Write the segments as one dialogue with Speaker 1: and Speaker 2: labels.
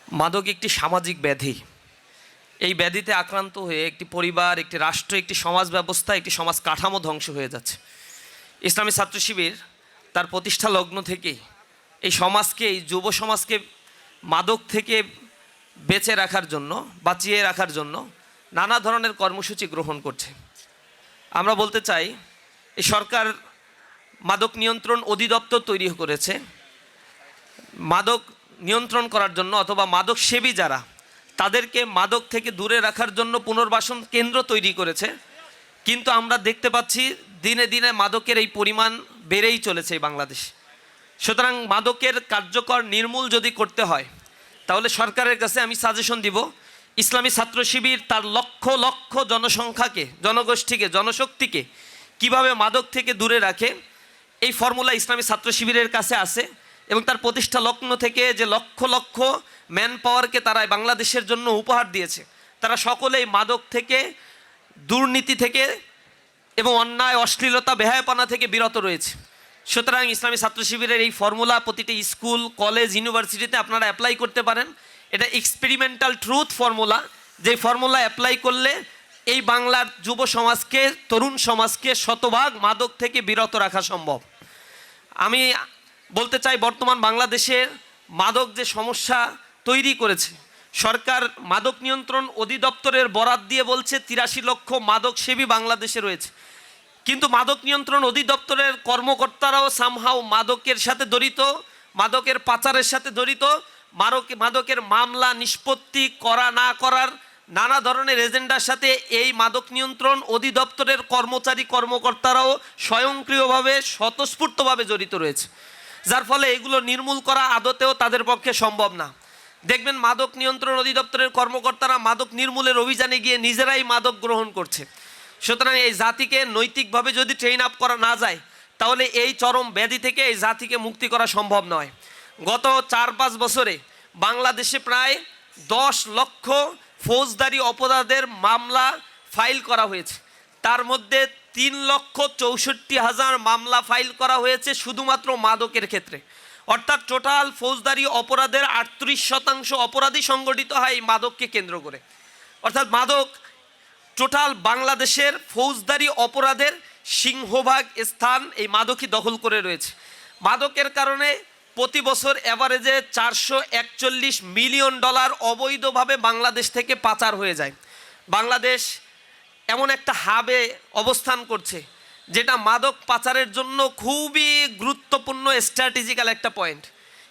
Speaker 1: মাদক একটি সামাজিক ব্যাধি। এই ব্যাধিতে আক্রান্ত হয়ে একটি পরিবার, একটি রাষ্ট্র, একটি সমাজ ব্যবস্থা, একটি সমাজ কাঠামো ধ্বংস হয়ে যাচ্ছে। ইসলামী ছাত্র শিবির তার প্রতিষ্ঠা লগ্ন থেকেই এই সমাজকে, এই যুব সমাজকে মাদক থেকে বেঁচে রাখার জন্য, বাঁচিয়ে রাখার জন্য নানা ধরনের কর্মসূচি গ্রহণ করছে। আমরা বলতে চাই, এই সরকার মাদক নিয়ন্ত্রণ অধিদপ্তর তৈরি করেছে মাদক নিয়ন্ত্রণ করার জন্য, অথবা মাদক সেবী যারা, তাদেরকে মাদক থেকে দূরে রাখার জন্য পুনর্বাসন কেন্দ্র তৈরি করেছে। কিন্তু আমরা দেখতে পাচ্ছি দিনে দিনে মাদকের এই পরিমাণ বেড়েই চলেছে এই বাংলাদেশ। সুতরাং মাদকের কার্যকর নির্মূল যদি করতে হয়, তাহলে সরকারের কাছে আমি সাজেশন দিব, ইসলামী ছাত্র শিবির তার লক্ষ লক্ষ জনসংখ্যাকে, জনগোষ্ঠীকে, জনশক্তিকে কিভাবে মাদক থেকে দূরে রাখে, এই ফর্মুলা ইসলামী ছাত্র শিবিরের কাছে আছে। এবং তার প্রতিষ্ঠা লগ্ন থেকে যে লক্ষ লক্ষ ম্যান পাওয়ারকে তারা বাংলাদেশের জন্য উপহার দিয়েছে, তারা সকলেই মাদক থেকে, দুর্নীতি থেকে এবং অন্যায়, অশ্লীলতা, বেহায়াপনা থেকে বিরত রয়েছে। সুতরাং ইসলামী ছাত্র শিবিরের এই ফর্মুলা প্রতিটি স্কুল, কলেজ, ইউনিভার্সিটিতে আপনারা অ্যাপ্লাই করতে পারেন। এটা এক্সপেরিমেন্টাল ট্রুথ ফর্মুলা, যে ফর্মুলা অ্যাপ্লাই করলে এই বাংলার যুব সমাজকে, তরুণ সমাজকে শতভাগ মাদক থেকে বিরত রাখা সম্ভব। আমি বলতে চাই, বর্তমান বাংলাদেশের মাদক যে সমস্যা তৈরি করেছে, সরকার মাদক নিয়ন্ত্রণ অধিদপ্তরের বরাত দিয়ে বলছে 83 লক্ষ মাদক সেবী বাংলাদেশে রয়েছে। কিন্তু মাদক নিয়ন্ত্রণ অধিদপ্তরের কর্মকর্তারাও সামহাও মাদকের সাথে জড়িত, মাদকের পাচারের সাথে জড়িত, মাদকের মামলা নিষ্পত্তি করা না করার নানা ধরনের এজেন্ডার সাথে এই মাদক নিয়ন্ত্রণ অধিদপ্তরের কর্মচারী, কর্মকর্তারাও স্বয়ংক্রিয়ভাবে, স্বতঃস্ফূর্তভাবে জড়িত রয়েছে, যার ফলে এগুলো নির্মূল করা আদতেও তাদের পক্ষে সম্ভব না। দেখবেন মাদক নিয়ন্ত্রণ অধিদপ্তরের কর্মকর্তারা মাদক নির্মূলের অভিযানে গিয়ে নিজেরাই মাদক গ্রহণ করছে। সুতরাং এই জাতিকে নৈতিকভাবে যদি ট্রেন আপ করা না যায়, তাহলে এই চরম ব্যাধি থেকে এই জাতিকে মুক্তি করা সম্ভব নয়। গত 4-5 বছরে বাংলাদেশে প্রায় 10 লক্ষ ফৌজদারি অপরাধের মামলা ফাইল করা হয়েছে। তার মধ্যে 3,64,000 মামলা ফাইল করা হয়েছে শুধুমাত্র মাদকের ক্ষেত্রে। অর্থাৎ টোটাল ফৌজদারি অপরাধের 38% অপরাধী সংগঠিত হয় এই মাদককে কেন্দ্র করে। অর্থাৎ মাদক টোটাল বাংলাদেশের ফৌজদারি অপরাধের সিংহভাগ স্থান এই মাদকই দখল করে রয়েছে। মাদকের কারণে প্রতি বছর অ্যাভারেজে $441 মিলিয়ন অবৈধভাবে বাংলাদেশ থেকে পাচার হয়ে যায়। বাংলাদেশ এমন একটা হাবে অবস্থান করছে, যেটা মাদক পাচারের জন্য খুবই গুরুত্বপূর্ণ স্ট্র্যাটেজিক্যাল একটা পয়েন্ট।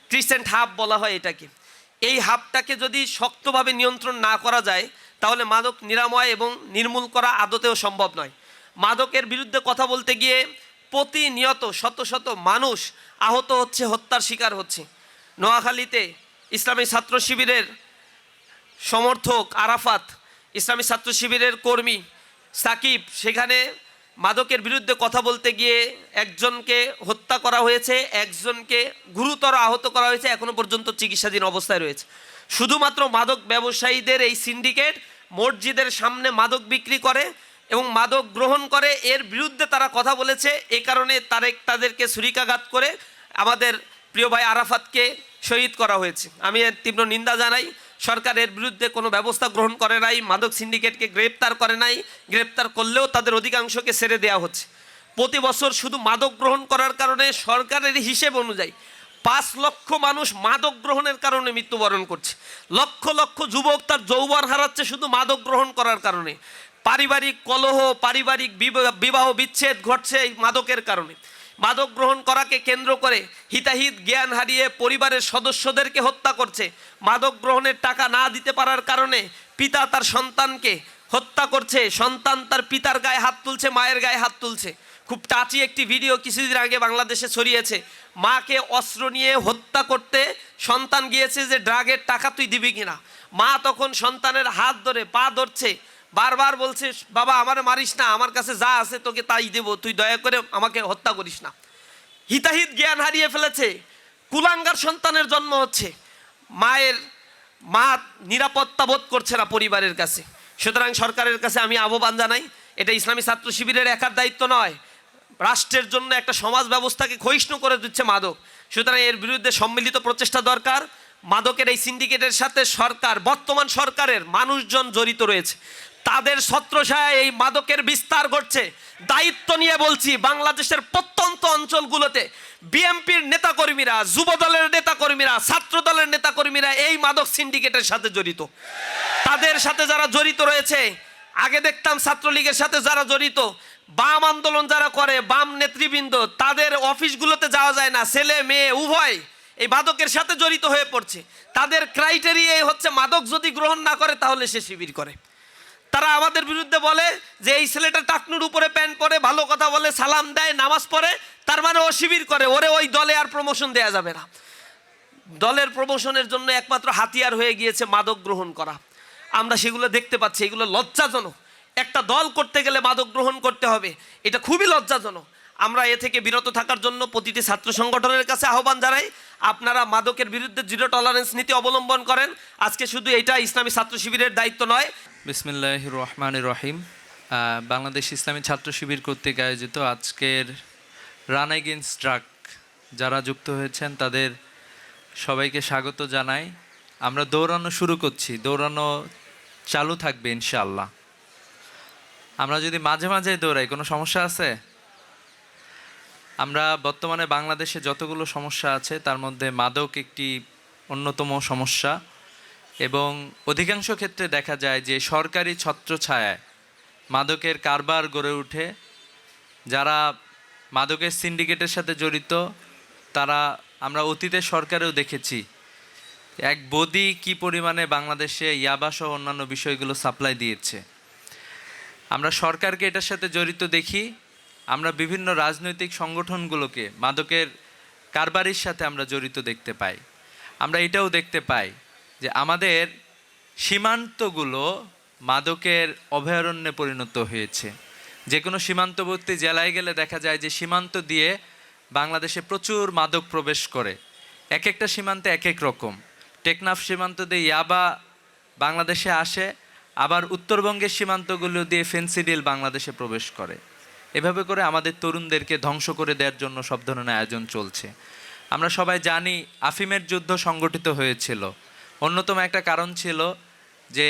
Speaker 1: ক্রিসেন্ট হাব বলা হয় এটাকে। এই হাবটাকে যদি শক্তভাবে নিয়ন্ত্রণ না করা যায়, তাহলে মাদক নিরাময় এবং নির্মূল করা আদতেও সম্ভব নয়। মাদকের বিরুদ্ধে কথা বলতে গিয়ে প্রতিনিয়ত শত শত মানুষ আহত হচ্ছে, হত্যার শিকার হচ্ছে। নোয়াখালীতে ইসলামী ছাত্র শিবিরের সমর্থক আরাফাত, ইসলামী ছাত্র শিবিরের কর্মী সাকিব, সেখানে মাদকের বিরুদ্ধে কথা বলতে গিয়ে একজনকে হত্যা করা হয়েছে, একজনকে গুরুতর আহত করা হয়েছে, এখনো পর্যন্ত চিকিৎসাধীন অবস্থায় রয়েছে। শুধুমাত্র মাদক ব্যবসায়ীদের এই সিন্ডিকেট মসজিদের সামনে মাদক বিক্রি করে এবং মাদক গ্রহণ করে, এর বিরুদ্ধে তারা কথা বলেছে। এই কারণে তাদেরকে ছুরিকাঘাত করে আমাদের প্রিয় ভাই আরাফাতকে শহীদ করা হয়েছে। আমি এর তীব্র নিন্দা জানাই। সরকার এর বিরুদ্ধে কোনো ব্যবস্থা গ্রহণ করে নাই, মাদক সিন্ডিকেটকে গ্রেপ্তার করে নাই। গ্রেপ্তার করলেও তাদের অধিকাংশকে ছেড়ে দেওয়া হচ্ছে। প্রতি বছর শুধু মাদক গ্রহণ করার কারণে সরকারের হিসেব অনুযায়ী 5 লক্ষ মানুষ মাদক গ্রহণের কারণে মৃত্যুবরণ করছে। লক্ষ লক্ষ যুবক তার যৌবন হারাচ্ছে শুধু মাদক গ্রহণ করার কারণে। পারিবারিক কলহ, পারিবারিক বিবাহ বিচ্ছেদ ঘটছে এই মাদকের কারণে। মাদক গ্রহণ করাকে কেন্দ্র করে হিতাহিত জ্ঞান হারিয়ে পরিবারের সদস্যদেরকে হত্যা করছে। মাদক গ্রহণের টাকা না দিতে পারার কারণে পিতা তার সন্তানকে হত্যা করছে, সন্তান তার পিতার গায়ে হাত তুলছে, মায়ের গায়ে হাত তুলছে। খুব টাচি একটি ভিডিও কিছুদিন আগে বাংলাদেশে ছড়িয়েছে। মাকে অস্ত্র নিয়ে হত্যা করতে সন্তান গিয়েছে যে ড্রাগের টাকা তুই দিবি কিনা। মা তখন সন্তানের হাত ধরে, পা ধরছে, বারবার বলছে, বাবা আমার মারিস না, আমার কাছে যা আছে তোকে তাই দেবো, তুই দয়া করে আমাকে হত্যা করিস না। হিতাহিত জ্ঞান হারিয়ে ফেলেছে, কুলাঙ্গার সন্তানের জন্ম হচ্ছে। মা নিরাপত্তা বোধ করছে না পরিবারের কাছে। সুতরাং সরকারের কাছে আমি আহ্বান জানাই, এটা ইসলামী ছাত্র শিবিরের একার দায়িত্ব নয়, রাষ্ট্রের জন্য একটা সমাজ ব্যবস্থাকে ক্ষয়িষ্ণু করে দিচ্ছে মাদক। সুতরাং এর বিরুদ্ধে সম্মিলিত প্রচেষ্টা দরকার। মাদকের এই সিন্ডিকেটের সাথে সরকার, বর্তমান সরকারের মানুষজন জড়িত রয়েছে। তাদের ছত্রছায়ায় এই মাদকের বিস্তার ঘটছে। দায়িত্ব নিয়ে বলছি, বাংলাদেশের প্রত্যন্ত অঞ্চলগুলোতে বিএনপির নেতাকর্মীরা, যুব দলের নেতাকর্মীরা, ছাত্র দলের নেতাকর্মীরা এই মাদক সিন্ডিকেটের সাথে জড়িত। তাদের সাথে যারা জড়িত রয়েছে, আগে দেখতাম ছাত্রলীগের সাথে যারা জড়িত, বাম আন্দোলন যারা করে, বাম নেতৃবৃন্দ, তাদের অফিসগুলোতে যাওয়া যায় না, ছেলে মেয়ে উভয় এই মাদকের সাথে জড়িত হয়ে পড়ছে। তাদের ক্রাইটেরিয়াই হচ্ছে মাদক যদি গ্রহণ না করে তাহলে সে শিবির করে। তারা আমাদের বিরুদ্ধে বলে যে এই ছেলেটা টাকনুর উপরে প্যান্ট পরে, ভালো কথা বলে, সালাম দেয়, নামাজ পড়ে, তার মানে ও শিবির করে, ওরে ওই দলে আর প্রমোশন দেয়া যাবে না। দলের প্রমোশনের জন্য একমাত্র হাতিয়ার হয়ে গিয়েছে মাদক গ্রহণ করা। আমরা সেগুলো দেখতে পাচ্ছি, এগুলো লজ্জাজনক। একটা দল করতে গেলে মাদক গ্রহণ করতে হবে, এটা খুবই লজ্জাজনক। আমরা এ থেকে বিরত থাকার জন্য প্রতিটি ছাত্র সংগঠনের কাছে আহ্বান জানাই, আপনারা মাদকের বিরুদ্ধে জিরো টলারেন্স নীতি অবলম্বন করেন। আজকে শুধু এটা ইসলামী ছাত্র শিবিরের দায়িত্ব নয়।
Speaker 2: বিসমিল্লাহির রহমানির রহিম। বাংলাদেশ ইসলামী ছাত্র শিবির কর্তৃক আয়োজিত আজকের রান এগেইনস্ট ড্রাগ যারা যুক্ত হয়েছেন তাদের সবাইকে স্বাগত জানাই। আমরা দৌড়ানো শুরু করছি, দৌড়ানো চালু থাকবে ইনশাআল্লাহ। আমরা যদি মাঝে মাঝে দৌড়াই, কোনো সমস্যা আছে? আমরা বর্তমানে বাংলাদেশে যতগুলো সমস্যা আছে তার মধ্যে মাদক একটি অন্যতম সমস্যা, এবং অধিকাংশ ক্ষেত্রে দেখা যায় যে সরকারি ছত্রছায়ায় মাদকের কারবার গড়ে ওঠে। যারা মাদকের সিন্ডিকেটের সাথে জড়িত তারা আমরা অতীতে সরকারেও দেখেছি এক বদি কি পরিমাণে বাংলাদেশে ইয়াবাসহ অন্যান্য বিষয়গুলো সাপ্লাই দিয়েছে। আমরা সরকারকে এটার সাথে জড়িত দেখি, আমরা বিভিন্ন রাজনৈতিক সংগঠনগুলোকে মাদকের কারবারির সাথে আমরা জড়িত দেখতে পাই। আমরা এটাও দেখতে পাই যে আমাদের সীমান্তগুলো মাদকের অভয়ারণ্যে পরিণত হয়েছে। যে কোনো সীমান্তবর্তী জেলায় গেলে দেখা যায় যে সীমান্ত দিয়ে বাংলাদেশে প্রচুর মাদক প্রবেশ করে। এক একটা সীমান্তে এক এক রকম। টেকনাফ সীমান্ত দিয়ে ইয়াবা বাংলাদেশে আসে, আবার উত্তরবঙ্গের সীমান্তগুলো দিয়ে ফেন্সিডিল বাংলাদেশে প্রবেশ করে। এভাবে করে আমাদের তরুণদেরকে ধ্বংস করে দেওয়ার জন্য সব ধরনের আয়োজন চলছে। আমরা সবাই জানি আফিমের যুদ্ধ সংগঠিত হয়েছিল। অন্যতম একটা কারণ ছিল যে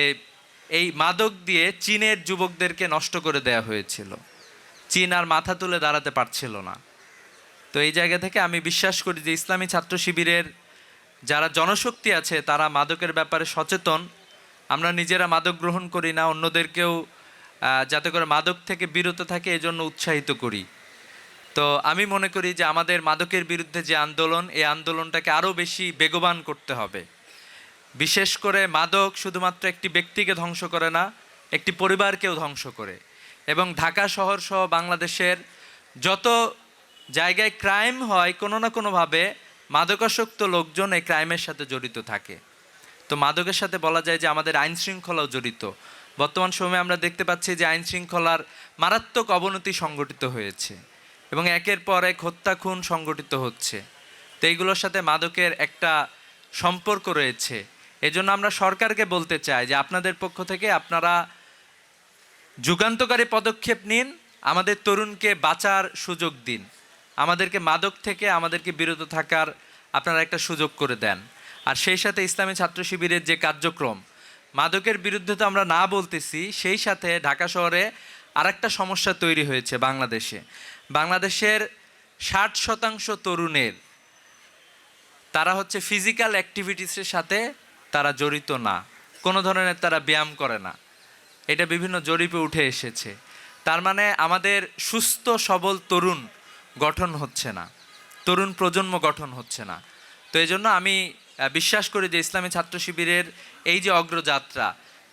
Speaker 2: এই মাদক দিয়ে চীনের যুবকদেরকে নষ্ট করে দেয়া হয়েছিল। চীন আর মাথা তুলে দাঁড়াতে পারছিল না। তো এই জায়গা থেকে আমি বিশ্বাস করি যে ইসলামী ছাত্র শিবিরের যারা জনশক্তি আছে তারা মাদকের ব্যাপারে সচেতন। আমরা নিজেরা মাদক গ্রহণ করি না, অন্যদেরকেও যাতে করে মাদক থেকে বিরত থাকে এজন্য উৎসাহিত করি। তো আমি মনে করি যে আমাদের মাদকের বিরুদ্ধে যে আন্দোলন, এই আন্দোলনটাকে আরও বেশি বেগবান করতে হবে। বিশেষ করে মাদক শুধুমাত্র একটি ব্যক্তিকে ধ্বংস করে না, একটি পরিবারকেও ধ্বংস করে। এবং ঢাকা শহর সহ বাংলাদেশের যত জায়গায় ক্রাইম হয় কোনো না কোনোভাবে মাদকাসক্ত লোকজন এই ক্রাইমের সাথে জড়িত থাকে। তো মাদকের সাথে বলা যায় যে আমাদের আইন শৃঙ্খলাও জড়িত। বর্তমান সময়ে আমরা দেখতে পাচ্ছি যে আইন শৃঙ্খলার মারাত্মক অবনতি সংঘটিত হয়েছে এবং একের পর এক হত্যা খুন সংঘটিত হচ্ছে। তো এইগুলোর সাথে মাদকের একটা সম্পর্ক রয়েছে। এজন্য আমরা সরকারকে বলতে চাই যে আপনাদের পক্ষ থেকে আপনারা যুগান্তকারী পদক্ষেপ নিন, আমাদের তরুণকে বাঁচার সুযোগ দিন, আমাদেরকে মাদক থেকে আমাদেরকে বিরত থাকার আপনারা একটা সুযোগ করে দেন। আর সেই সাথে ইসলামী ছাত্র শিবিরের যে কার্যক্রম, মাদকের বিরুদ্ধে তো আমরা না বলতেছি, সেই সাথে ঢাকা শহরে আরেকটা সমস্যা তৈরি হয়েছে বাংলাদেশের 60% তরুণের তারা হচ্ছে ফিজিক্যাল অ্যাক্টিভিটিসের সাথে তারা জড়িত না, কোনো ধরনের তারা ব্যায়াম করে না। এটা বিভিন্ন জরিপে উঠে এসেছে। তার মানে আমাদের সুস্থ সবল তরুণ গঠন হচ্ছে না, তরুণ প্রজন্ম গঠন হচ্ছে না। তো এই জন্য আমি বিশ্বাস করি যে ইসলামী ছাত্র শিবিরের এই যে অগ্রযাত্রা,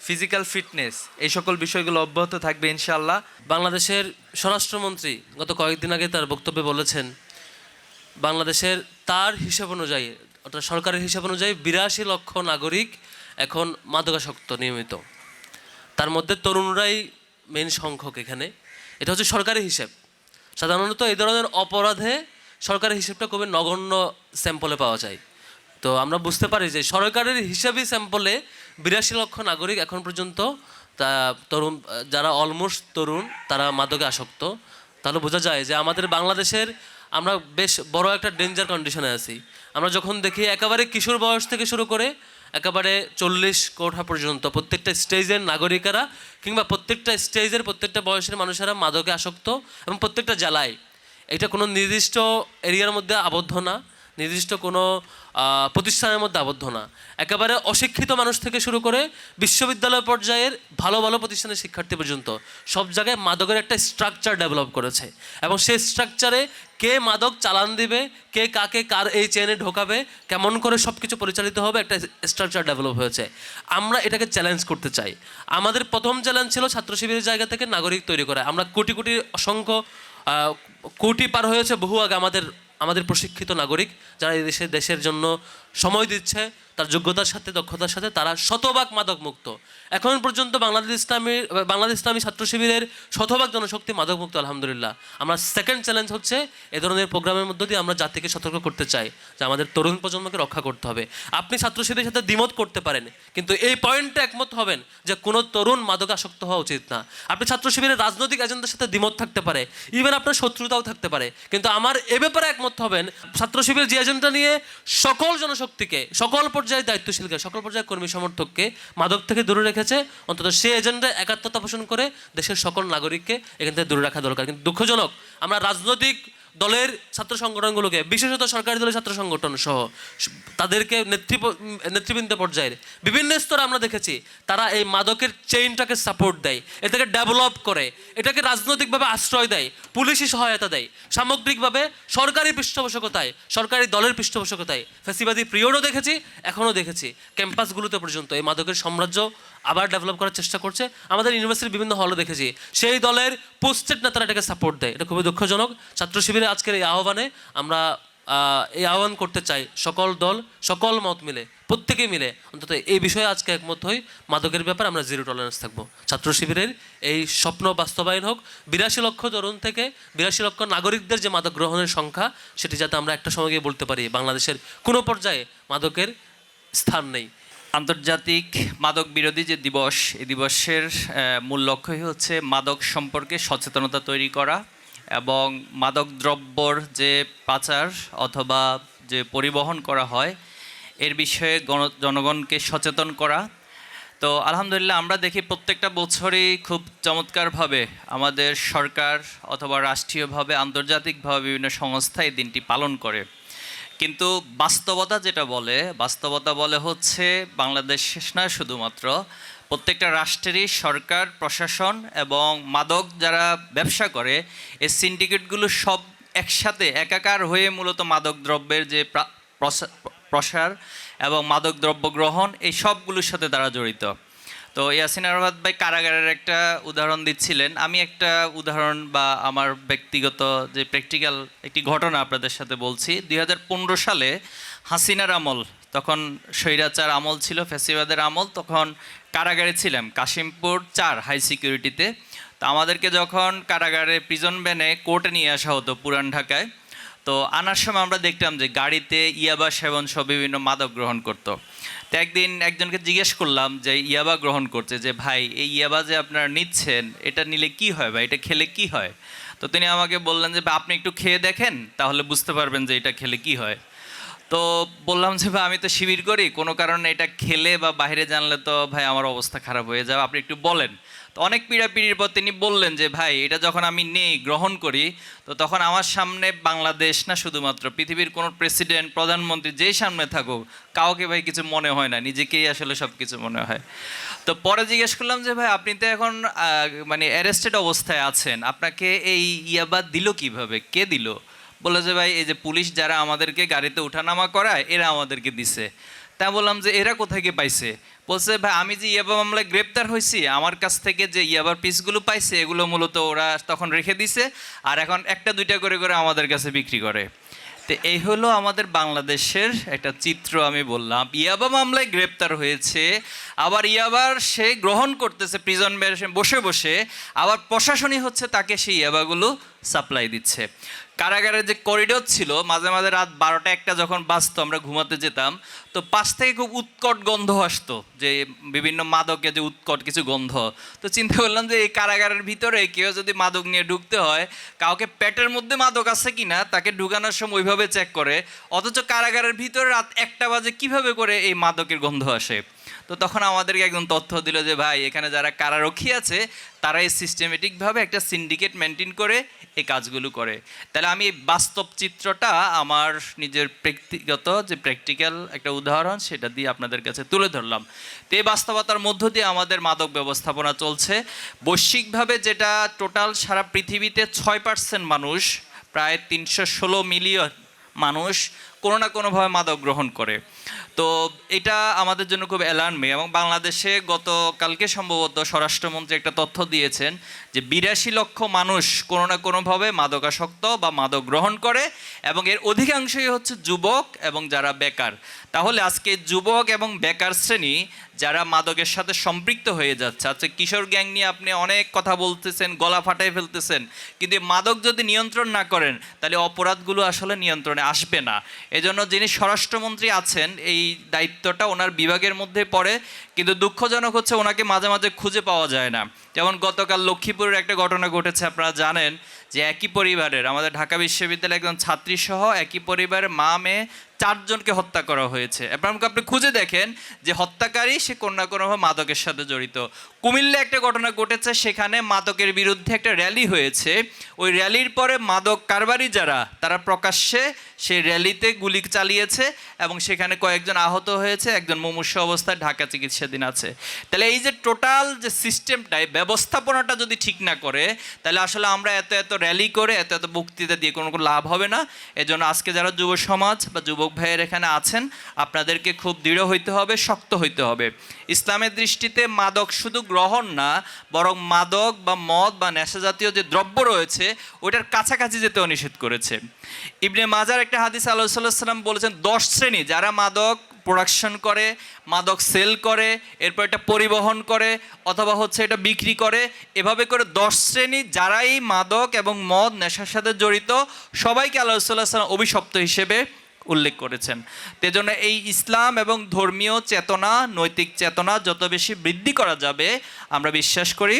Speaker 2: ফিজিক্যাল ফিটনেস, এই সকল বিষয়গুলো অব্যাহত থাকবে ইনশাআল্লাহ।
Speaker 3: বাংলাদেশের স্বরাষ্ট্রমন্ত্রী গত কয়েকদিন আগে তার বক্তব্যে বলেছেন, বাংলাদেশের তার হিসাব অনুযায়ী, অর্থাৎ সরকারের হিসাব অনুযায়ী 82 লক্ষ নাগরিক এখন মাদকাসক্ত নিয়মিত। তার মধ্যে তরুণরাই মেইন সংখ্যক এখানে। এটা হচ্ছে সরকারি হিসেব। সাধারণত এই ধরনের অপরাধে সরকারি হিসেবটা খুবই নগণ্য স্যাম্পলে পাওয়া যায়। তো আমরা বুঝতে পারি যে সরকারের হিসাবই স্যাম্পলে 82 লক্ষ নাগরিক এখন পর্যন্ত তরুণ, যারা অলমোস্ট তরুণ, তারা মাদকে আসক্ত। তাহলে বোঝা যায় যে আমাদের বাংলাদেশের আমরা বেশ বড় একটা ডেঞ্জার কন্ডিশনে আছি। আমরা যখন দেখি একেবারে কিশোর বয়স থেকে শুরু করে একেবারে 40 কোঠা পর্যন্ত প্রত্যেকটা স্টেজের নাগরিকেরা কিংবা প্রত্যেকটা স্টেজের প্রত্যেকটা বয়সের মানুষেরা মাদকে আসক্ত এবং প্রত্যেকটা জেলায়। এটা কোনো নির্দিষ্ট এরিয়ার মধ্যে আবদ্ধ না, নির্দিষ্ট কোনো প্রতিষ্ঠানের মধ্যে আবদ্ধ না। একেবারে অশিক্ষিত মানুষ থেকে শুরু করে বিশ্ববিদ্যালয় পর্যায়ের ভালো ভালো প্রতিষ্ঠানের শিক্ষার্থী পর্যন্ত সব জায়গায় মাদকের একটা স্ট্রাকচার ডেভেলপ করেছে এবং সেই স্ট্রাকচারে কে মাদক চালান দিবে, কে কাকে কার এই চেনে ঢোকাবে, কেমন করে সব কিছু পরিচালিত হবে, একটা স্ট্রাকচার ডেভেলপ হয়েছে। আমরা এটাকে চ্যালেঞ্জ করতে চাই। আমাদের প্রথম চ্যালেঞ্জ ছিল ছাত্র শিবিরের জায়গা থেকে নাগরিক তৈরি করা। আমরা কোটি কোটি অসংখ্য কোটি পার হয়েছে বহু আগে আমাদের প্রশিক্ষিত নাগরিক যারা এই দেশের জন্য সময় দিচ্ছে তার যোগ্যতার সাথে দক্ষতার সাথে, তারা শতভাগ মাদক মুক্ত। এখন পর্যন্ত বাংলাদেশ ইসলামী ছাত্র শিবিরের শতভাগ জনশক্তি মাদক মুক্ত আলহামদুলিল্লাহ। আমরা সেকেন্ড চ্যালেঞ্জ হচ্ছে এ ধরনের প্রোগ্রামের মধ্য দিয়ে আমরা জাতিকে সতর্ক করতে চাই যে আমাদের তরুণ প্রজন্মকে রক্ষা করতে হবে। আপনি ছাত্র শিবিরের সাথে দ্বিমত করতে পারেন, কিন্তু এই পয়েন্টে একমত হবেন যে কোনো তরুণ মাদক আসক্ত হওয়া উচিত না। আপনি ছাত্র শিবিরের রাজনৈতিক এজেন্ডার সাথে দ্বিমত থাকতে পারে, ইভেন আপনার শত্রুতাও থাকতে পারে, কিন্তু আমার এ ব্যাপারে একমত হবেন ছাত্র শিবির যে এজেন্ডা নিয়ে সকল জনশক্তিকে, সকল পর্যায়ে দায়িত্বশীলকে, সকল পর্যায়ে কর্মী সমর্থককে মাদক থেকে দূরে রেখেছে, অন্তত সে এজেন্ডায় একাত্মতা পোষণ করে দেশের সকল নাগরিককে এখান থেকে দূরে রাখা দরকার। কিন্তু দুঃখজনক আমরা রাজনৈতিক দলের ছাত্র সংগঠনগুলোকে, বিশেষত সরকারি দলের ছাত্র সংগঠন সহ তাদেরকে নেতৃবৃন্দ পর্যায়ের বিভিন্ন স্তরে আমরা দেখেছি তারা এই মাদকের চেইনটাকে সাপোর্ট দেয়, এটাকে ডেভেলপ করে, এটাকে রাজনৈতিকভাবে আশ্রয় দেয়, পুলিশি সহায়তা দেয়, সামগ্রিকভাবে সরকারি পৃষ্ঠপোষকতায়, সরকারি দলের পৃষ্ঠপোষকতায়। ফ্যাসিবাদী পিরিয়ডও দেখেছি, এখনও দেখেছি ক্যাম্পাসগুলোতে পর্যন্ত এই মাদকের সাম্রাজ্য আবার ডেভেলপ করার চেষ্টা করছে। আমাদের ইউনিভার্সিটির বিভিন্ন হলে দেখেছি সেই দলের পোস্টেড নেতারা এটাকে সাপোর্ট দেয়। এটা খুবই দুঃখজনক। ছাত্র শিবিরে আজকের এই আহ্বানে আমরা এই আহ্বান করতে চাই সকল দল, সকল মত মিলে, প্রত্যেকে মিলে অন্তত এই বিষয়ে আজকে একমত হই, মাদকের ব্যাপারে আমরা জিরো টলারেন্স থাকবো। ছাত্র শিবিরের এই স্বপ্ন বাস্তবায়ন হোক। 82 লক্ষ তরুণ থেকে 82 লক্ষ নাগরিকদের যে মাদক গ্রহণের সংখ্যা, সেটি যাতে আমরা একটা সময় গিয়ে বলতে পারি বাংলাদেশের কোনো পর্যায়ে মাদকের স্থান নেই।
Speaker 4: আন্তর্জাতিক মাদক বিরোধী যে দিবস, এই দিবসের মূল লক্ষ্যই হচ্ছে মাদক সম্পর্কে সচেতনতা তৈরি করা এবং মাদক দ্রব্যর যে পাচার অথবা যে পরিবহন করা হয় এর বিষয়ে জনগণকে সচেতন করা। তো আলহামদুলিল্লাহ আমরা দেখি প্রত্যেকটা বছরই খুব চমৎকারভাবে আমাদের সরকার অথবা রাষ্ট্রীয়ভাবে, আন্তর্জাতিকভাবে বিভিন্ন সংস্থা এই দিনটি পালন করে। কিন্তু বাস্তবতা বলে হচ্ছে বাংলাদেশ না শুধুমাত্র, প্রত্যেকটা রাষ্ট্রেরই সরকার, প্রশাসন এবং মাদক যারা ব্যবসা করে এই সিন্ডিকেটগুলো সব একসাথে একাকার হয়ে মূলত মাদক দ্রব্যের যে প্রসার এবং মাদক দ্রব্য গ্রহণ এই সবগুলোর সাথে তারা জড়িত। তো ইয়াসিন আরাফাত ভাই কারাগারের একটা উদাহরণ দিচ্ছিলেন, আমি একটা উদাহরণ বা আমার ব্যক্তিগত যে প্র্যাকটিক্যাল একটি ঘটনা আপনাদের সাথে বলছি। 2015 সালে হাসিনার আমল, তখন স্বৈরাচার আমল ছিল, ফ্যাসিবাদের আমল, তখন কারাগারে ছিলাম কাশিমপুর 4 হাই সিকিউরিটিতে। তো আমাদেরকে যখন কারাগারে প্রিজন ভ্যানে কোর্টে নিয়ে আসা হতো পুরান ঢাকায়, তো আনার সময় আমরা দেখতাম যে গাড়িতে ইয়াবা সেবন সব বিভিন্ন মাদক গ্রহণ করতো। তো একদিন একজনকে জিজ্ঞেস করলাম যে ইয়াবা গ্রহণ করছে, যে ভাই এই ইয়াবা যে আপনারা নিচ্ছেন এটা নিলে কি হয় বা এটা খেলে কি হয়? তো তিনি আমাকে বললেন যে আপনি একটু খেয়ে দেখেন, তাহলে বুঝতে পারবেন যে এটা খেলে কি হয়। তো বললাম যে ভাই আমি তো শিবির করি, কোনো কারণে এটা খেলে বা বাইরে জানলে তো ভাই আমার অবস্থা খারাপ হয়ে যাবে, আপনি একটু বলেন। তো অনেক পীড়াপিড়ির পর তিনি বললেন যে ভাই এটা যখন আমি নেই, গ্রহণ করি, তো তখন আমার সামনে বাংলাদেশ না শুধুমাত্র পৃথিবীর কোনো প্রেসিডেন্ট, প্রধানমন্ত্রী যেই সামনে থাকুক কাউকে ভাই কিছু মনে হয় না, নিজেকেই আসলে সব কিছু মনে হয়। তো পরে জিজ্ঞেস করলাম যে ভাই আপনি তো এখন মানে অ্যারেস্টেড অবস্থায় আছেন, আপনাকে এই ইয়াবা দিল কিভাবে, কে দিল? বলে যে ভাই এই যে পুলিশ যারা আমাদেরকে গাড়িতে ওঠানামা করায় এরা আমাদেরকে দিছে। তা বললাম যে এরা কোথায় গিয়ে পাইছে? বলছে ভাই আমি যে ইয়াবা মামলায় গ্রেপ্তার হয়েছি, আমার কাছ থেকে যে ইয়াবার পিসগুলো পাইছে এগুলো মূলত ওরা তখন রেখে দিছে, আর এখন একটা দুইটা করে করে আমাদের কাছে বিক্রি করে। তো এই হলো আমাদের বাংলাদেশের একটা চিত্র। আমি বললাম ইয়াবা মামলায় গ্রেপ্তার হয়েছে, আবার ইয়াবার সে গ্রহণ করতেছে প্রিজন বসে বসে, আবার প্রশাসনই হচ্ছে তাকে সেই ইয়াবাগুলো সাপ্লাই দিচ্ছে। কারাগারের যে করিডোর ছিল, মাঝে মাঝে রাত 12টা 1টা যখন বাজতো, আমরা ঘুমাতে যেতাম, তো পাশ থেকে খুব উৎকট গন্ধ আসতো, যে বিভিন্ন মাদকের যে উৎকট কিছু গন্ধ। তো চিন্তা করলাম যে এই কারাগারের ভিতরে কেউ যদি মাদক নিয়ে ঢুকতে হয়, কাউকে পেটের মধ্যে মাদক আছে কিনা তাকে ঢুকানোর সময় ওইভাবে চেক করে, অথচ কারাগারের ভিতরে রাত 1টা বাজে কিভাবে করে এই মাদকের গন্ধ আসে। তো তখন আমাদেরকে একদম তথ্য দিল যে ভাই, এখানে যারা কারারক্ষী আছে তারা এই সিস্টেমেটিকভাবে একটা সিন্ডিকেট মেনটেন করে এই কাজগুলো করে। তাহলে আমি এই বাস্তব চিত্রটা আমার নিজের ব্যক্তিগত যে প্র্যাকটিক্যাল একটা উদাহরণ, সেটা দিয়ে আপনাদের কাছে তুলে ধরলাম। তো এই বাস্তবতার মধ্য দিয়ে আমাদের মাদক ব্যবস্থাপনা চলছে বৈশ্বিকভাবে, যেটা টোটাল সারা পৃথিবীতে 6% মানুষ, প্রায় 316 মিলিয়ন মানুষ কোনো না কোনোভাবে মাদক গ্রহণ করে। তো এটা আমাদের জন্য খুব অ্যালার্মিং। এবং বাংলাদেশে গতকালকে সম্ভবত স্বরাষ্ট্রমন্ত্রী একটা তথ্য দিয়েছেন যে 82 লক্ষ মানুষ কোনো না কোনোভাবে মাদকাসক্ত বা মাদক গ্রহণ করে, এবং এর অধিকাংশই হচ্ছে যুবক এবং যারা বেকার। তাহলে আজকে যুবক এবং বেকার শ্রেণী যারা মাদকের সাথে সম্পৃক্ত হয়ে যাচ্ছে, আজকে কিশোর গ্যাং নিয়ে আপনি অনেক কথা বলতেছেন, গলা ফাটাই ফেলতেছেন, কিন্তু মাদক যদি নিয়ন্ত্রণ না করেন তাহলে অপরাধগুলো আসলে নিয়ন্ত্রণে আসবে না। এজন্য যিনি স্বরাষ্ট্রমন্ত্রী আছেন, এই দায়িত্বটা ওনার বিভাগের মধ্যে পড়ে, কিন্তু দুঃখজনক হচ্ছে ওনাকে মাঝে মাঝে খুঁজে পাওয়া যায় না। যেমন গতকাল লক্ষ্মীপুরের একটা ঘটনা ঘটেছে, আপনারা জানেন যে একই পরিবারের, আমাদের ঢাকা বিশ্ববিদ্যালয়ের একজন ছাত্রী সহ একই পরিবারের মা মেয়ে 4 জনকে হত্যা করা হয়েছে। এবার আপনি খুঁজে দেখেন যে হত্যাকারী সে কোনো না কোনোভাবে মাদকের সাথে জড়িত। কুমিল্লা একটা ঘটনা ঘটেছে, সেখানে মাদকের বিরুদ্ধে একটা র্যালি হয়েছে। ওই র্যালির পরে মাদক কারবারি যারা, তারা প্রকাশ্যে সেই র্যালিতে গুলি চালিয়েছে এবং সেখানে কয়েকজন আহত হয়েছে, একজন মুমূর্ষু অবস্থায় ঢাকা চিকিৎসাধীন আছে। তাহলে এই যে টোটাল যে সিস্টেমটাই, ব্যবস্থাপনাটা যদি ঠিক না করে, তাহলে আসলে আমরা এত র্যালি করে এত বক্তৃতা দিয়ে কোনো লাভ হবে না। এজন্য আজকে যারা যুব সমাজ বা যুবক ভাইয়ের এখানে আছেন, আপনাদেরকে খুব দৃঢ় হইতে হবে, শক্ত হইতে হবে। ইসলামের দৃষ্টিতে মাদক শুধু গ্রহণ না, বরং মাদক বা মদ বা নেশা জাতীয় যে দ্রব্য রয়েছে ওইটার কাছাকাছি যেতেও নিষেধ করেছে। ইবনে মাজার একটা হাদিস আল্লাহ সাল্লাল্লাহু আলাইহি ওয়াসাল্লাম বলেছেন 10 শ্রেণী যারা মাদক প্রোডাকশন করে, মাদক সেল করে, এরপর এটা পরিবহন করে অথবা হচ্ছে এটা বিক্রি করে, এভাবে করে 10 শ্রেণী যারাই মাদক এবং মদ নেশার সাথে জড়িত, সবাইকে আল্লাহ সাল্লাল্লাহু আলাইহি ওয়াসাল্লাম অভিশপ্ত হিসেবে উল্লেখ করেছেন। সেজন্য এই ইসলাম এবং ধর্মীয় চেতনা, নৈতিক চেতনা যত বেশি বৃদ্ধি করা যাবে, আমরা বিশ্বাস করি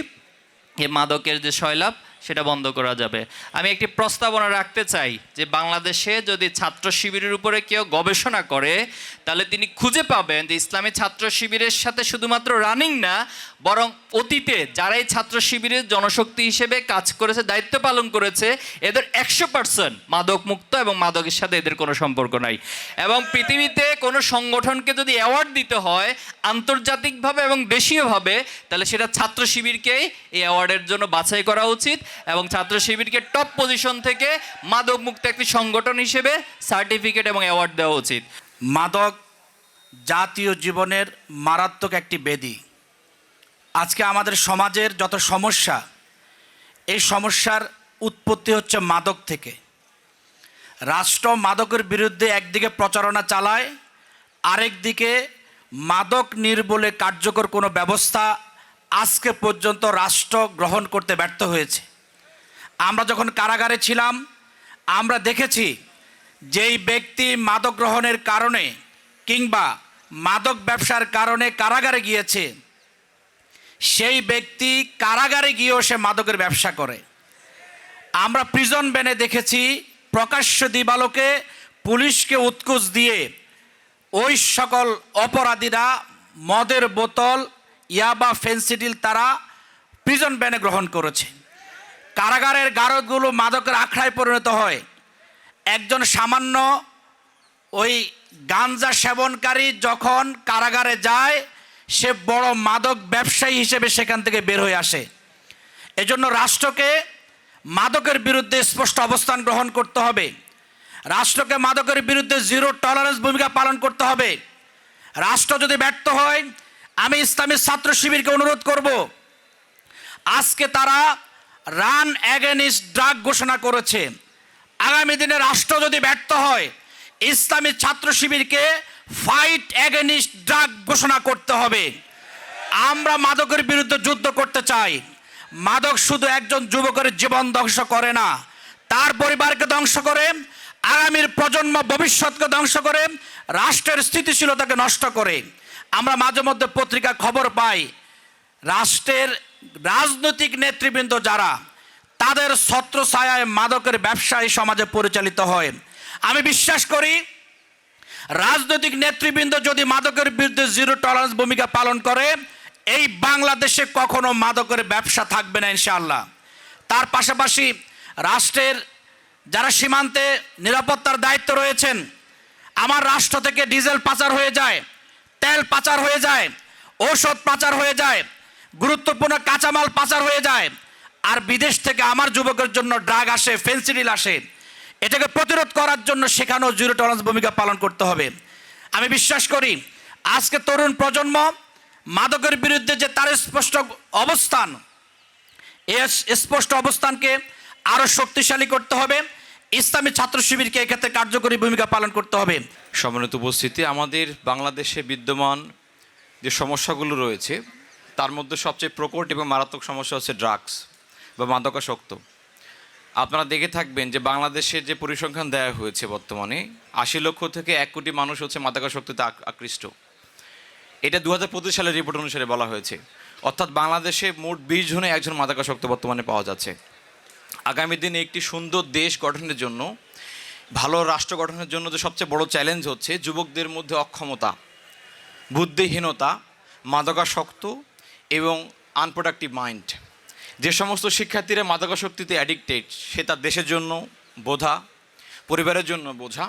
Speaker 4: এই মাদকের যে সয়লাভ সেটা বন্ধ করা যাবে। আমি একটি প্রস্তাবনা রাখতে চাই যে বাংলাদেশে যদি ছাত্র শিবিরের উপরে কেউ গবেষণা করে, তাহলে তিনি খুঁজে পাবেন যে ইসলামী ছাত্র শিবিরের সাথে শুধুমাত্র রানিং না, বরং অতীতে যারাই ছাত্র শিবিরের জনশক্তি হিসেবে কাজ করেছে, দায়িত্ব পালন করেছে, এদের 100% মাদক মুক্ত এবং মাদকের সাথে এদের কোনো সম্পর্ক নাই। এবং পৃথিবীতে কোনো সংগঠনকে যদি অ্যাওয়ার্ড দিতে হয় আন্তর্জাতিকভাবে এবং দেশীয়ভাবে, তাহলে সেটা ছাত্র শিবিরকেই এই অ্যাওয়ার্ডের জন্য বাছাই করা উচিত এবং ছাত্র শিবিরকে টপ পজিশন থেকে মাদক মুক্ত একটি সংগঠন হিসেবে সার্টিফিকেট এবং অ্যাওয়ার্ড দেওয়া উচিত।
Speaker 5: মাদক জাতীয় জীবনের মারাত্মক একটি ব্যাধি। আজকে আমাদের সমাজের যত সমস্যা, এই সমস্যার উৎপত্তি হচ্ছে মাদক থেকে। রাষ্ট্র মাদকের বিরুদ্ধে একদিকে প্রচারণা চালায়, আরেক দিকে মাদক নির্মূলে কার্যকর কোনো ব্যবস্থা আজকে পর্যন্ত রাষ্ট্র গ্রহণ করতে ব্যর্থ হয়েছে। আমরা যখন কারাগারে ছিলাম, আমরা দেখেছি যেই ব্যক্তি মাদক গ্রহণের কারণে কিংবা মাদক ব্যবসার কারণে কারাগারে গিয়েছে, সেই ব্যক্তি কারাগারে গিয়েও সে মাদকের ব্যবসা করে। আমরা প্রিজন ভ্যানে দেখেছি প্রকাশ্য দিবালোকে পুলিশকে উৎকোচ দিয়ে ওই সকল অপরাধীরা মদের বোতল, ইয়াবা, ফেন্সিডিল তারা প্রিজন ভ্যানে গ্রহণ করেছে। কারাগারের গারদগুলো মাদকের আখড়ায় পরিণত হয়। একজন সামান্য ওই গাঞ্জা সেবনকারী যখন কারাগারে যায়, সে বড় মাদক ব্যবসায়ী হিসেবে সেখান থেকে বের হয়ে আসে। এজন্য রাষ্ট্রকে মাদকের বিরুদ্ধে স্পষ্ট অবস্থান গ্রহণ করতে হবে। রাষ্ট্রকে মাদকের বিরুদ্ধে জিরো টলারেন্স ভূমিকা পালন করতে হবে। রাষ্ট্র যদি ব্যর্থ হয়, আমি ইসলামী ছাত্র শিবিরকে অনুরোধ করব, আজকে তারা রান অ্যাগেনিস্ট ড্রাগ ঘোষণা করেছে। আগামী দিনে রাষ্ট্র যদি ব্যর্থ হয়, ইসলামী ছাত্র শিবিরকে ফাইট অ্যাগেনিস্ট ড্রাগ ঘোষণা করতে হবে। আমরা মাদকের বিরুদ্ধে যুদ্ধ করতে চাই। মাদক শুধু একজন যুবকের জীবন ধ্বংস করে না, তার পরিবারকে ধ্বংস করে, আগামীর প্রজন্ম ভবিষ্যৎকে ধ্বংস করে, রাষ্ট্রের স্থিতিশীলতাকে নষ্ট করে। আমরা মাঝে মধ্যে পত্রিকা খবর পাই, রাষ্ট্রের রাজনৈতিক নেতৃবৃন্দ যারা, তাদের ছত্রছায়ায় মাদকের ব্যবসা এই সমাজে পরিচালিত হয়। আমি বিশ্বাস করি রাজনৈতিক নেতৃবৃন্দ যদি মাদকের বিরুদ্ধে জিরো টলারেন্স ভূমিকা পালন করে, এই বাংলাদেশে কখনো মাদকের ব্যবসা থাকবে না ইনশাআল্লাহ। তার পাশাপাশি রাষ্ট্রের যারা সীমান্তে নিরাপত্তার দায়িত্ব রয়েছেন, আমার রাষ্ট্র থেকে ডিজেল পাচার হয়ে যায়, তেল পাচার হয়ে যায়, ঔষধ পাচার হয়ে যায়, গুরুত্বপূর্ণ কাঁচামাল পাচার হয়ে যায়, আর বিদেশ থেকে আমার যুবকের জন্য ড্রাগ আসে, ফেন্সিডিল আসে। এটাকে প্রতিরোধ করার জন্য সেখানেও জিরো টলারেন্স ভূমিকা পালন করতে হবে। আমি বিশ্বাস করি আজকে তরুণ প্রজন্ম মাদকের বিরুদ্ধে যে তার স্পষ্ট অবস্থান, এই স্পষ্ট অবস্থানকে আরও শক্তিশালী করতে হবে। ইসলামী ছাত্র শিবিরকে এক্ষেত্রে কার্যকরী ভূমিকা পালন করতে হবে।
Speaker 6: সম্মানিত উপস্থিতি, আমাদের বাংলাদেশে বিদ্যমান যে সমস্যাগুলো রয়েছে তার মধ্যে সবচেয়ে প্রকট এবং মারাত্মক সমস্যা হচ্ছে ড্রাগস বা মাদকাসক্ত। আপনারা দেখে থাকবেন যে বাংলাদেশের যে পরিসংখ্যান দেওয়া হয়েছে বর্তমানে ৮০ লক্ষ থেকে ১ কোটি মানুষ হচ্ছে মাদকাসক্তিতে আকৃষ্ট। এটা ২০২৫ সালের রিপোর্ট অনুসারে বলা হয়েছে। অর্থাৎ বাংলাদেশে মোট ২০ জনে একজন মাদকাসক্ত বর্তমানে পাওয়া যাচ্ছে। আগামী দিনে একটি সুন্দর দেশ গঠনের জন্য, ভালো রাষ্ট্র গঠনের জন্য যে সবচেয়ে বড় চ্যালেঞ্জ হচ্ছে যুবকদের মধ্যে অক্ষমতা, বুদ্ধিহীনতা, মাদকাসক্ত এবং আনপ্রোডাক্টিভ মাইন্ড। যে সমস্ত শিক্ষার্থীরা মাদকাসক্তিতে অ্যাডিক্টেড, সে তার দেশের জন্য বোঝা, পরিবারের জন্য বোঝা,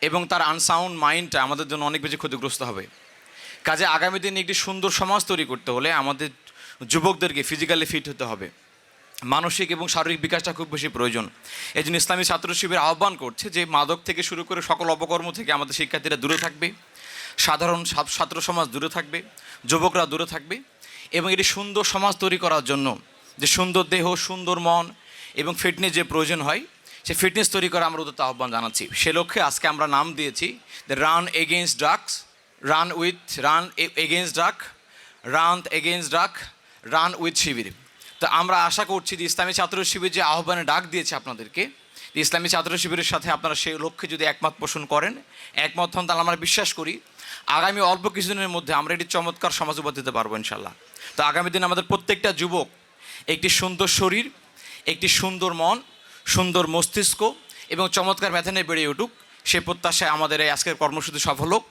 Speaker 6: এবং তার আনসাউন্ড মাইন্ডটা আমাদের জন্য অনেক বেশি ক্ষতিগ্রস্ত হবে। কাজে আগামী দিনে একটি সুন্দর সমাজ তৈরি করতে হলে আমাদের যুবকদেরকে ফিজিক্যালি ফিট হতে হবে, মানসিক এবং শারীরিক বিকাশটা খুব বেশি প্রয়োজন। এই জন্য ইসলামী ছাত্র শিবির আহ্বান করছে যে মাদক থেকে শুরু করে সকল অপকর্ম থেকে আমাদের শিক্ষার্থীরা দূরে থাকবে, সাধারণ ছাত্র সমাজ দূরে থাকবে, যুবকরা দূরে থাকবে, এবং এটি সুন্দর সমাজ তৈরি করার জন্য যে সুন্দর দেহ, সুন্দর মন এবং ফিটনেস যে প্রয়োজন হয়, সে ফিটনেস তৈরি করা আমরা ওদের আহ্বান জানাচ্ছি। সে লক্ষ্যে আজকে আমরা নাম দিয়েছি the run against drugs, run against drug, run with Shibir. তো আমরা আশা করছি যে ইসলামী ছাত্র শিবির যে আহ্বানে ডাক দিয়েছে আপনাদেরকে, ইসলামী ছাত্র শিবিরের সাথে আপনারা সেই লক্ষ্যে যদি একমত পোষণ করেন, একমত হন, তাহলে আমরা বিশ্বাস করি আগামী অল্প কিছুদিনের মধ্যে আমরা একটি চমৎকার সমাজ উপহার দিতে পারবো ইনশাল্লাহ। তো আগামী দিনে আমাদের প্রত্যেকটা যুবক একটি সুন্দর শরীর, একটি সুন্দর মন, সুন্দর মস্তিষ্ক এবং চমৎকার মেধানে বেড়ে উঠুক, সে প্রত্যাশায় আমাদের এই আজকের কর্মসূচি সফল হোক।